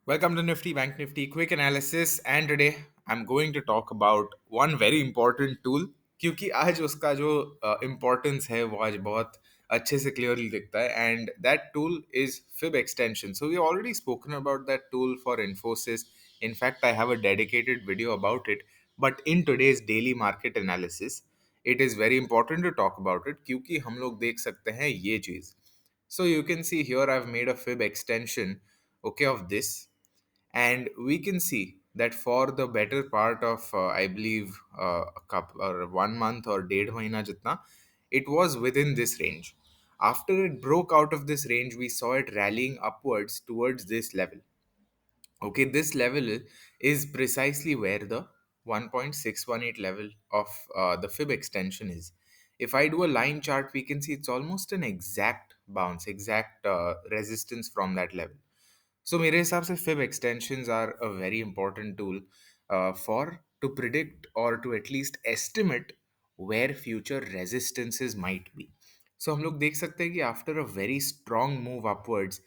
Welcome to Nifty Bank Nifty quick analysis and today I'm going to talk about one very important tool क्योंकि आज उसका जो importance है वो आज बहुत अच्छे से clearly दिखता है and that tool is Fib Extension. So we already spoken about that tool for Infosys. In fact, I have a dedicated video about it. But in today's daily market analysis, it is very important to talk about it क्योंकि हम लोग देख सकते हैं ये चीज़. So you can see here I've made a Fib extension, okay, of this, and we can see that for the better part of I believe a couple or 1 month or डेढ़ महीना जितना it was within this range. After it broke out of this range, we saw it rallying upwards towards this level. Okay, this level is precisely where the 1.618 level of the fib extension is. If I do a line chart, we can see it's almost an exact bounce, exact resistance from that level. So मेरे हिसाब से fib extensions are a very important tool for to predict or to at least estimate where future resistances might be. So हम लोग देख सकते हैं कि after a very strong move upwards,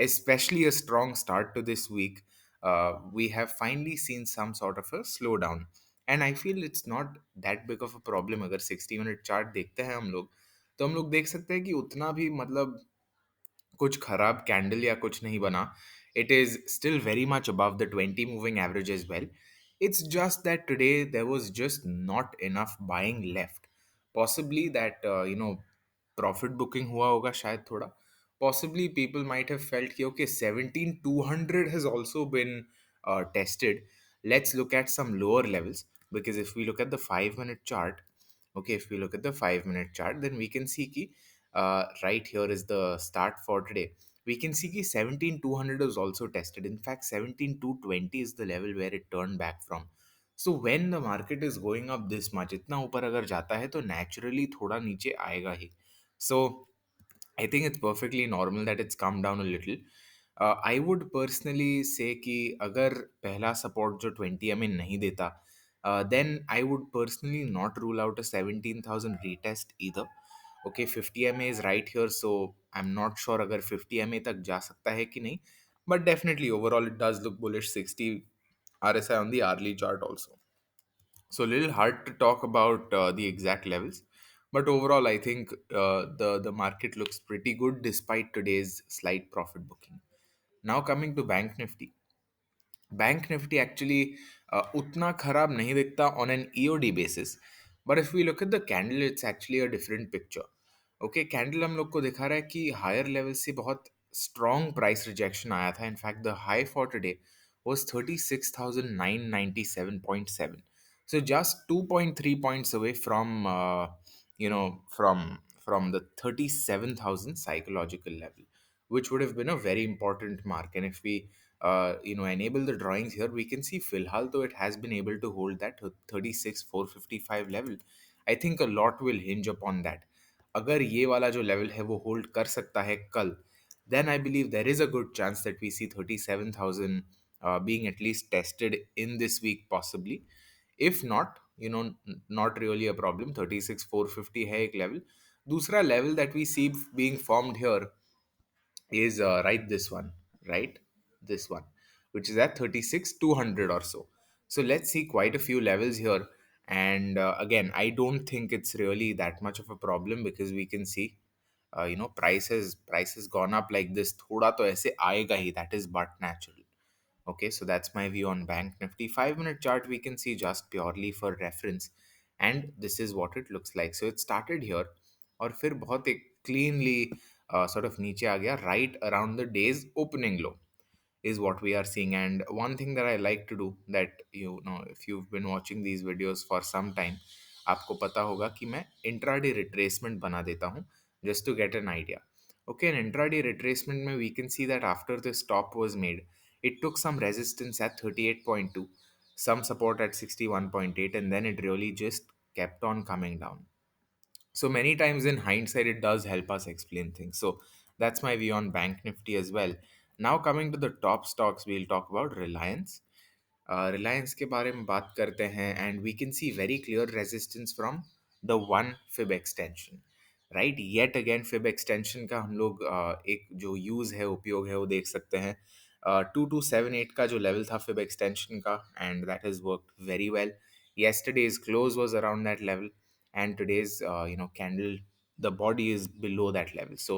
especially a strong start to this week, we have finally seen some sort of a slowdown. And I feel it's not that big of a problem. अगर 60 minute chart देखते हैं हम लोग तो हम लोग देख सकते हैं कि उतना भी मतलब कुछ खराब कैंडल या कुछ नहीं बना. It is still very much above the 20 moving average as well. It's just that today there was just not enough buying left. Possibly that profit booking हुआ होगा शायद थोड़ा. Possibly people might have felt कि okay, 17,200 has also been tested. Let's look at some lower levels, because if we look at the 5 minute chart, okay, if we look at the 5 minute chart, then we can see ki right here is the start for today. We can see ki 17,200 was also tested. In fact, 17,220 is the level where it turned back from. So when the market is going up this much, इतना ऊपर अगर जाता है तो naturally थोड़ा नीचे आएगा ही. So I think it's perfectly normal that it's come down a little. I would personally say कि अगर पहला support जो 20 MA नहीं देता, then I would personally not rule out a 17,000 retest either. Okay, 50 MA is right here, so I'm not sure अगर 50 MA तक जा सकता है कि नहीं. But definitely overall it does look bullish. 60 RSI on the hourly chart also. So a little hard to talk about the exact levels, but overall, I think the market looks pretty good despite today's slight profit booking. Now coming to Bank Nifty. Bank Nifty actually उतना खराब नहीं दिखता on an EOD basis. But if we look at the candle, it's actually a different picture. Okay, candle हम लोग को दिखा रहा है कि हायर लेवल से बहुत स्ट्रॉन्ग प्राइस रिजेक्शन आया था. In fact the high for today was 36,997.7. So just 2.3 points away from from the 37,000 psychological level, which would have been a very important mark. And if we enable the drawings here, we can see filhal though it has been able to hold that 36,455 level. I think a lot will hinge upon that. अगर ये वाला जो level है वो hold कर सकता है कल, then I believe there is a good chance that we see 37,000 being at least tested in this week possibly. If not, not really a problem. 36,450 है एक level. दूसरा level that we see being formed here is right this one, right? This one, which is at 36,200 or so. So let's see quite a few levels here. And again, I don't think it's really that much of a problem because we can see, prices gone up like this. थोड़ा तो ऐसे आएगा ही, that is but natural. Okay, so that's my view on Bank Nifty. 5 minute chart we can see just purely for reference, and this is what it looks like. So it started here और फिर बहुत एक cleanly sort of नीचे आ गया right around the day's opening low is what we are seeing. And one thing that I like to do, that if you've been watching these videos for some time, आपको पता होगा कि मैं intraday retracement बना देता हूँ just to get an idea. Okay, in intraday retracement में we can see that after the stop was made, it took some resistance at 38.2, some support at 61.8, and then it really just kept on coming down. So many times in hindsight, it does help us explain things. So that's my view on Bank Nifty as well. Now coming to the top stocks, we'll talk about Reliance. Reliance के बारे में बात करते हैं, and we can see very clear resistance from the one fib extension, right? Yet again fib extension का हम लोग एक जो use है, उपयोग है, वो देख सकते हैं. 2278 का जो लेवल था फिब एक्सटेंशन का, and that has worked very well. Yesterday's close was around that level, and today's candle, the body is below that level. So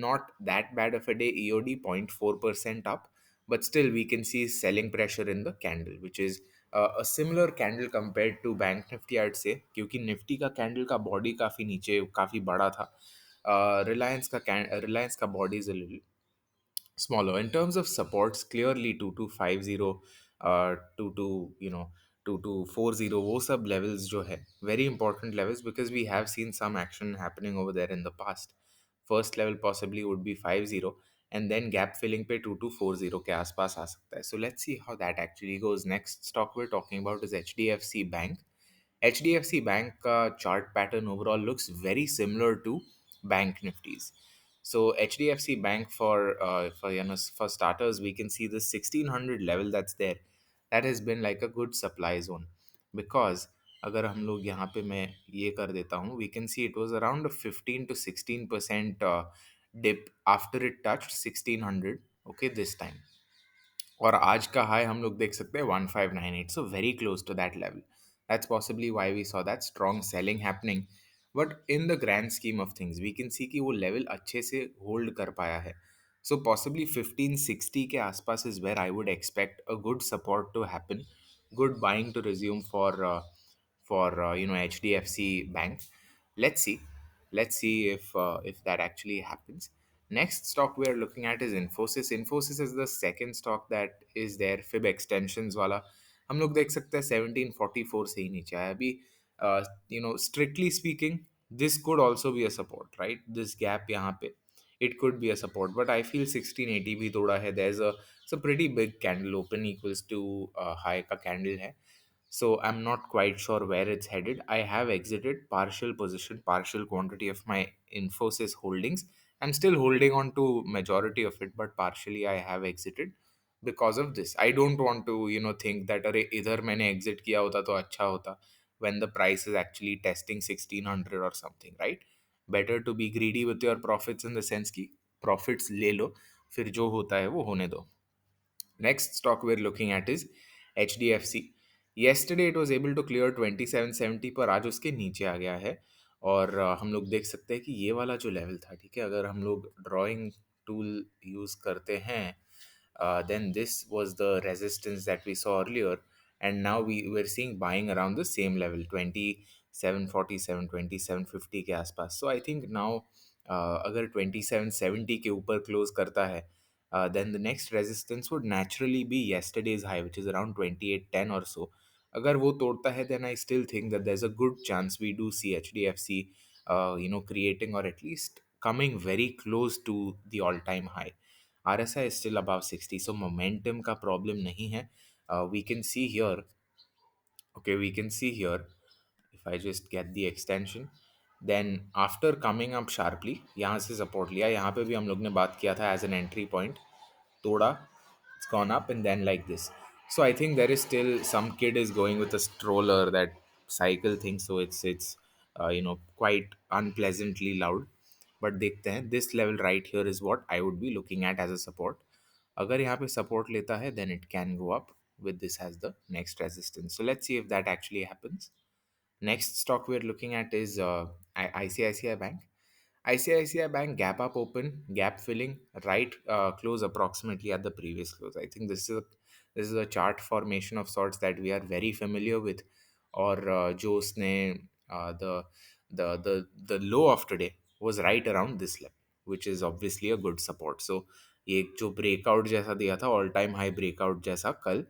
not that bad of a day. EOD 0.4% up, but still we can see selling pressure in the candle, which is a similar candle compared to bank Nifty, I'd say, क्योंकि Nifty का candle का body काफ़ी नीचे काफ़ी बड़ा था. रिलायंस का body is a little smaller. In terms of supports, clearly 2250, 22, 2240, वो सब levels जो है very important levels, because we have seen some action happening over there in the past. First level possibly would be 50, and then gap filling पे 2240 के आसपास आ सकता है. So let's see how that actually goes. Next stock we're talking about is HDFC Bank. HDFC Bank chart pattern overall looks very similar to Bank Nifty's. So HDFC Bank, for starters, we can see the 1600 level that's there. That has been like a good supply zone, because अगर हम लोग यहाँ पे मैं ये कर देता हूँ, we can see it was around a 15 to 16% dip after it touched 1600, okay, this time. और आज का हाई हम लोग देख सकते हैं 1598, so very close to that level. That's possibly why we saw that strong selling happening. But in the grand scheme of things we can see कि वो लेवल अच्छे से होल्ड कर पाया है. सो पॉसिबली 1560 के आसपास is where I would expect a good support to happen, good buying to resume for HDFC Bank. Let's see. Let's see if that actually happens. Next stock we are looking at is Infosys. Infosys is the second stock that is there. Fib extensions वाला हम लोग देख सकते हैं 1744 से ही नीचे आया अभी. Strictly speaking, this could also be a support, right? This gap यहाँ पे, it could be a support, but I feel 1680 भी थोड़ा है. There's a, it's a pretty big candle open equals to high का candle है. So I'm not quite sure where it's headed. I have exited partial position, partial quantity of my Infosys holdings. I'm still holding on to majority of it, but partially I have exited because of this. I don't want to, think that अरे इधर मैंने exit किया होता तो अच्छा होता, when the price is actually testing 1600 or something, right? Better to be greedy with your profits, in the sense कि profits ले लो, फिर जो होता है वो होने दो. Next stock we're looking at is HDFC. Yesterday it was able to clear 2770, पर आज उसके नीचे आ गया है. और हम लोग देख सकते हैं कि ये वाला जो लेवल था, ठीक है, अगर हम लोग ड्राइंग टूल यूज़ करते हैं, then this was the resistance that we saw earlier, and now we were seeing buying around the same level, 2747, 2750 के आसपास. So I think now अगर 2770 के ऊपर क्लोज करता है, then the next resistance would naturally be yesterday's high, which is around 2810 or so. अगर वो तोड़ता है, then I still think that there's a good chance we do see HDFC, creating, or at least coming very close to the all-time high. RSI is still above 60, so momentum का problem नहीं है. We can see here, okay, we can see here, if I just get the extension, then after coming up sharply, यहाँ से support लिया, यहाँ पे भी हम लोग ने बात किया था as an entry point, toda, it's gone up, and then like this. So I think there is still some kid is going with a stroller, that cycle thing, so it's quite unpleasantly loud. But देखते हैं, this level right here is what I would be looking at as a support. अगर यहाँ पे support लेता है, then it can go up with this as the next resistance. So let's see if that actually happens. Next stock we're looking at is ICICI Bank. ICICI Bank gap up open, gap filling, right close approximately at the previous close. I think this is a chart formation of sorts that we are very familiar with. Or जो उसने the low of today was right around this level, which is obviously a good support. So ये एक जो breakout जैसा दिया था, all time high breakout जैसा कल,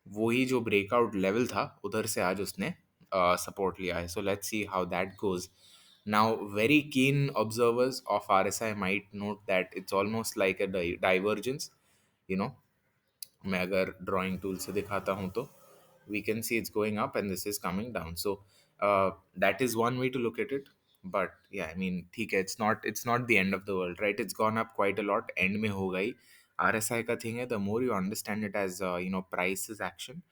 वही जो ब्रेकआउट लेवल था, उधर से आज उसने सपोर्ट लिया है. So let's see how that goes. Now, very keen observers of RSI might note that it's almost like a divergence. You know, मैं अगर drawing tool से दिखाता हूँ तो we can see it's going up and this is coming down. So that is one way to look at it. But yeah, I mean, ठीक है, it's not the end of the world, right? It's gone up quite a lot. End में होगा ही. RSI का thing है, the more you understand it as prices action,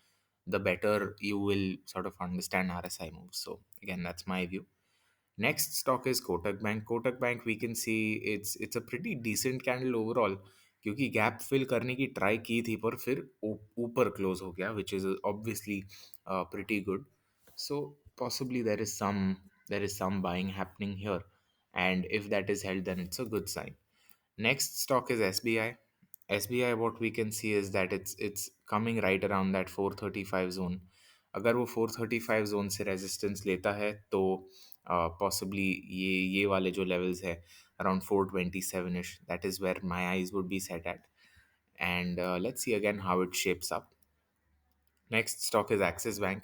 the better you will sort of understand RSI moves. So again, that's my view. Next stock is Kotak Bank. Kotak Bank, we can see it's a pretty decent candle overall, क्योंकि gap fill करने की try की थी पर फिर ऊपर close हो गया, which is obviously pretty good. So possibly there is some buying happening here, and if that is held, then it's a good sign. Next stock is SBI. SBI, what we can see is that it's coming right around that 435 zone. अगर वो 435 zone से resistance लेता है तो possibly ये वाले जो levels है around 427 ish, that is where my eyes would be set at. And let's see again how it shapes up. Next stock is Axis bank.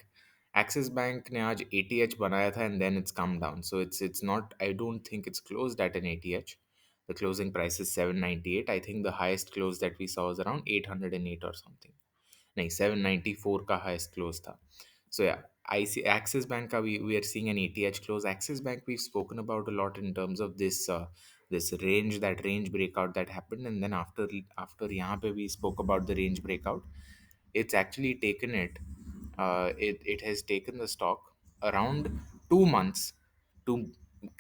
Axis bank ने आज ATH बनाया था and then it's come down, so it's not, I don't think it's closed at an ATH. The closing price is 798. I think the highest close that we saw was around 808 or something. नहीं, 794 का highest close था. सो या, आई सी axis bank का we are seeing an ATH close. Axis Bank we've spoken about a lot in terms of this range, that range breakout that happened, and then after यहाँ पे we spoke about the range breakout. It's actually taken it has taken the stock around 2 months to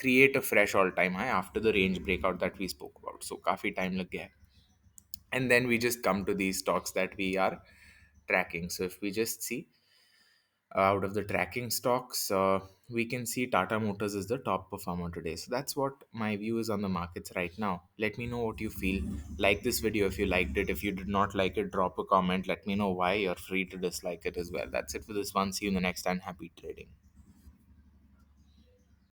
create a fresh all-time high after the range breakout that we spoke about. So काफी time लग गया है. And then we just come to these stocks that we are tracking. So if we just see out of the tracking stocks, we can see Tata Motors is the top performer today. So that's what my view is on the markets right now. Let me know what you feel. Like this video if you liked it. If you did not like it, drop a comment. Let me know why. You're free to dislike it as well. That's it for this one. See you in the next, and happy trading.